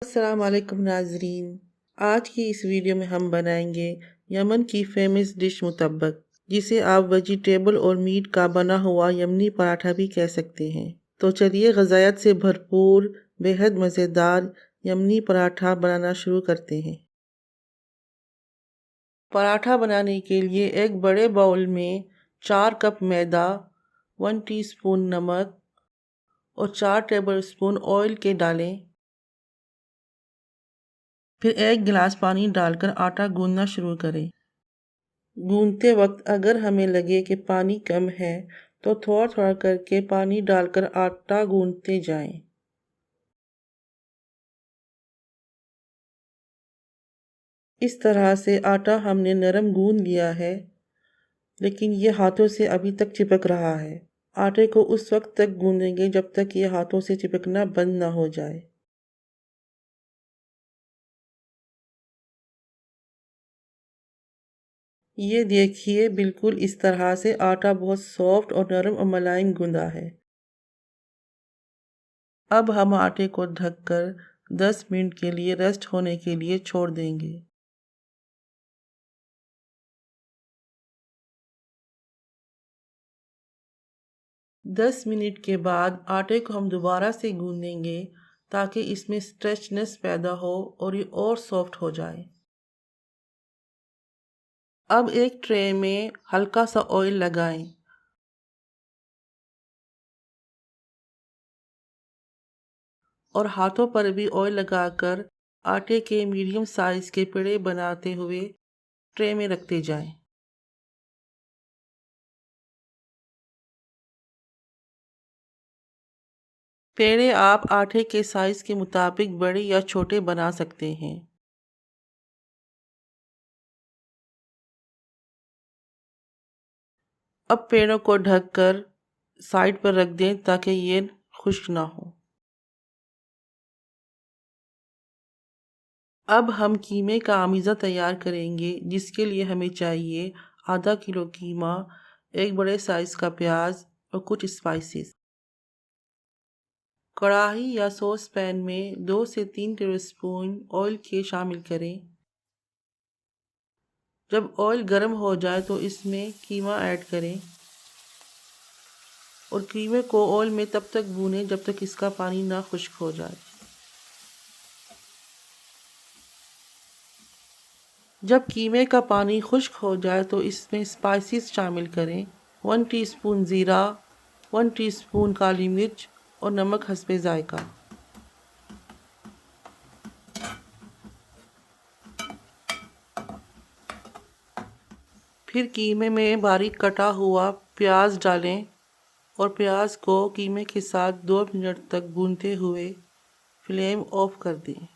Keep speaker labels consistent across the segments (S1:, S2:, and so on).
S1: अस्सलाम वालेकुम नाजरीन। आज की इस वीडियो में हम बनाएंगे यमन की फेमस डिश मुतब्बक, जिसे आप वेजिटेबल और मीट का बना हुआ यमनी पराठा भी कह सकते हैं। तो चलिए ग़ज़ायत से भरपूर बेहद मज़ेदार यमनी पराठा बनाना शुरू करते हैं। पराठा बनाने के लिए एक बड़े बाउल में 4 कप मैदा, 1 टीस्पून नमक और 4 टेबलस्पून ऑयल के डालें। फिर 1 गिलास पानी डालकर आटा गूंदना शुरू करें। गूंदते वक्त अगर हमें लगे कि पानी कम है तो थोड़ा थोड़ा करके पानी डालकर आटा गूंदते जाएं। इस तरह से आटा हमने नरम गूंद लिया है, लेकिन ये हाथों से अभी तक चिपक रहा है। आटे को उस वक्त तक गूंदेंगे जब तक ये हाथों से चिपकना बंद ना हो जाए। ये देखिए, बिल्कुल इस तरह से आटा बहुत सॉफ्ट और नरम और मुलायम गूंदा है। अब हम आटे को ढककर 10 मिनट के लिए रेस्ट होने के लिए छोड़ देंगे। 10 मिनट के बाद आटे को हम दोबारा से गूंदेंगे ताकि इसमें स्ट्रेचनेस पैदा हो और ये और सॉफ्ट हो जाए। अब एक ट्रे में हल्का सा ऑयल लगाएं और हाथों पर भी ऑयल लगाकर आटे के मीडियम साइज के पेड़े बनाते हुए ट्रे में रखते जाएं। पेड़े आप आटे के साइज के मुताबिक बड़े या छोटे बना सकते हैं। अब पेड़ों को ढककर साइड पर रख दें ताकि ये खुश्क ना हो। अब हम कीमे का आमीज़ा तैयार करेंगे, जिसके लिए हमें चाहिए आधा किलो कीमा, एक बड़े साइज़ का प्याज और कुछ स्पाइसेस। कढ़ाई या सॉस पैन में 2 से 3 टेबलस्पून ऑयल के शामिल करें। जब ऑयल गर्म हो जाए तो इसमें कीमा ऐड करें और कीमे को ऑयल में तब तक भूनें जब तक इसका पानी ना खुश्क हो जाए। जब कीमे का पानी खुश्क हो जाए तो इसमें स्पाइसेस शामिल करें। 1 टीस्पून ज़ीरा, 1 टीस्पून काली मिर्च और नमक हस्बे ज़ायका। फिर कीमे में बारीक कटा हुआ प्याज डालें और प्याज को कीमे के साथ 2 मिनट तक भूनते हुए फ्लेम ऑफ कर दें।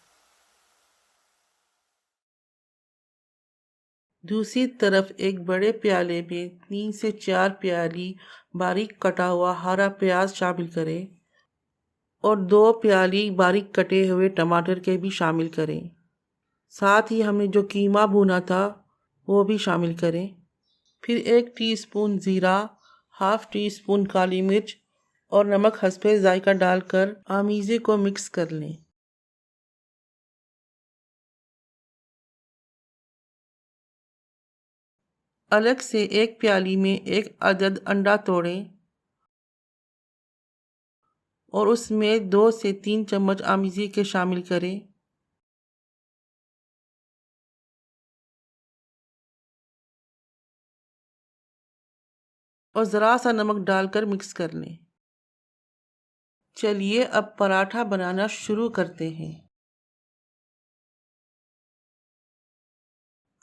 S1: दूसरी तरफ एक बड़े प्याले में 3 से 4 प्याली बारीक कटा हुआ हरा प्याज शामिल करें और 2 प्याली बारीक कटे हुए टमाटर के भी शामिल करें। साथ ही हमने जो कीमा भुना था वो भी शामिल करें। फिर 1 टीस्पून ज़ीरा, हाफ टी स्पून काली मिर्च और नमक हस्बे ज़ायका डालकर आमीज़े को मिक्स कर लें। अलग से एक प्याली में एक अदद अंडा तोड़ें और उसमें 2 से 3 चम्मच आमीज़े के शामिल करें। और ज़रा सा नमक डालकर मिक्स कर लें। चलिए अब पराठा बनाना शुरू करते हैं।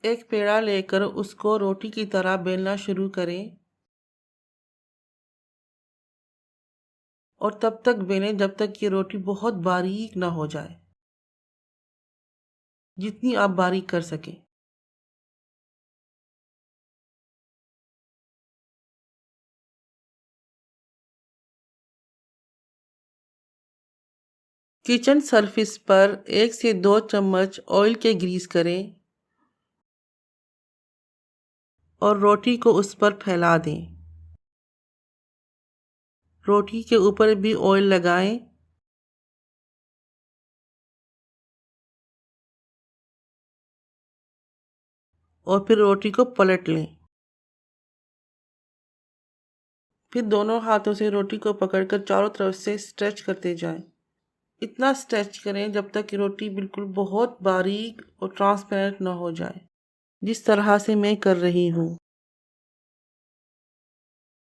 S1: एक पेड़ा लेकर उसको रोटी की तरह बेलना शुरू करें और तब तक बेलें जब तक कि रोटी बहुत बारीक ना हो जाए, जितनी आप बारीक कर सकें। किचन सरफेस पर 1 से 2 चम्मच ऑयल के ग्रीस करें और रोटी को उस पर फैला दें। रोटी के ऊपर भी ऑयल लगाएं और फिर रोटी को पलट लें। फिर दोनों हाथों से रोटी को पकड़कर चारों तरफ से स्ट्रेच करते जाएं। इतना स्ट्रेच करें जब तक कि रोटी बिल्कुल बहुत बारीक और ट्रांसपेरेंट ना हो जाए, जिस तरह से मैं कर रही हूँ।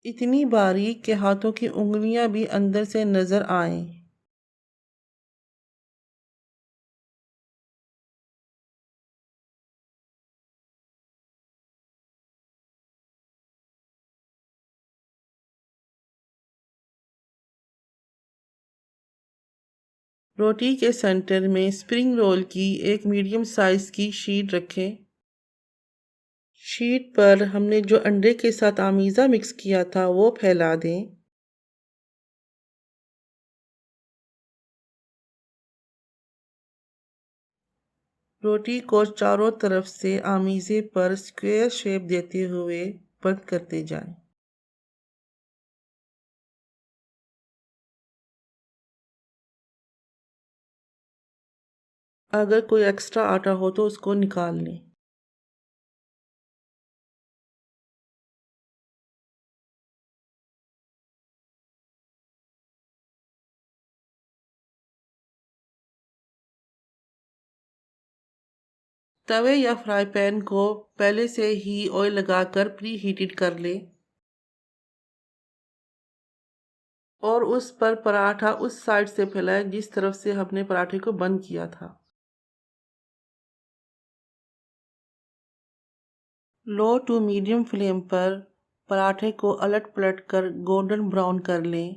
S1: इतनी बारीक कि हाथों की उंगलियां भी अंदर से नजर आएं। रोटी के सेंटर में स्प्रिंग रोल की एक मीडियम साइज की शीट रखें। शीट पर हमने जो अंडे के साथ आमीज़ा मिक्स किया था वो फैला दें। रोटी को चारों तरफ से आमीज़े पर स्क्वायर शेप देते हुए बंद करते जाएं। अगर कोई एक्स्ट्रा आटा हो तो उसको निकाल लें। तवे या फ्राई पैन को पहले से ही ऑयल लगाकर प्री हीटेड कर लें और उस पर पराठा उस साइड से फैलाएं जिस तरफ से हमने पराठे को बंद किया था। लो टू मीडियम फ्लेम पर पराठे को अलट पलट कर गोल्डन ब्राउन कर लें।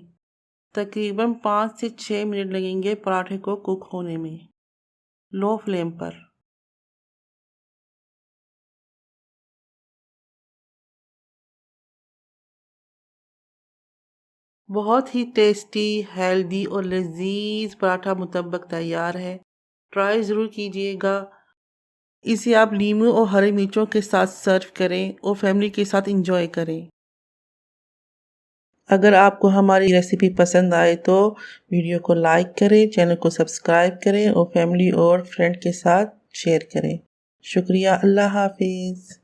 S1: तकरीबन 5 से 6 मिनट लगेंगे पराठे को कुक होने में, लो फ्लेम पर। बहुत ही टेस्टी, हेल्दी और लजीज पराठा मुतब्बक तैयार है। ट्राई ज़रूर कीजिएगा। इसे आप नींबू और हरी मिर्चों के साथ सर्व करें और फैमिली के साथ इंजॉय करें। अगर आपको हमारी रेसिपी पसंद आए तो वीडियो को लाइक करें, चैनल को सब्सक्राइब करें और फैमिली और फ्रेंड के साथ शेयर करें। शुक्रिया। अल्लाह हाफिज़।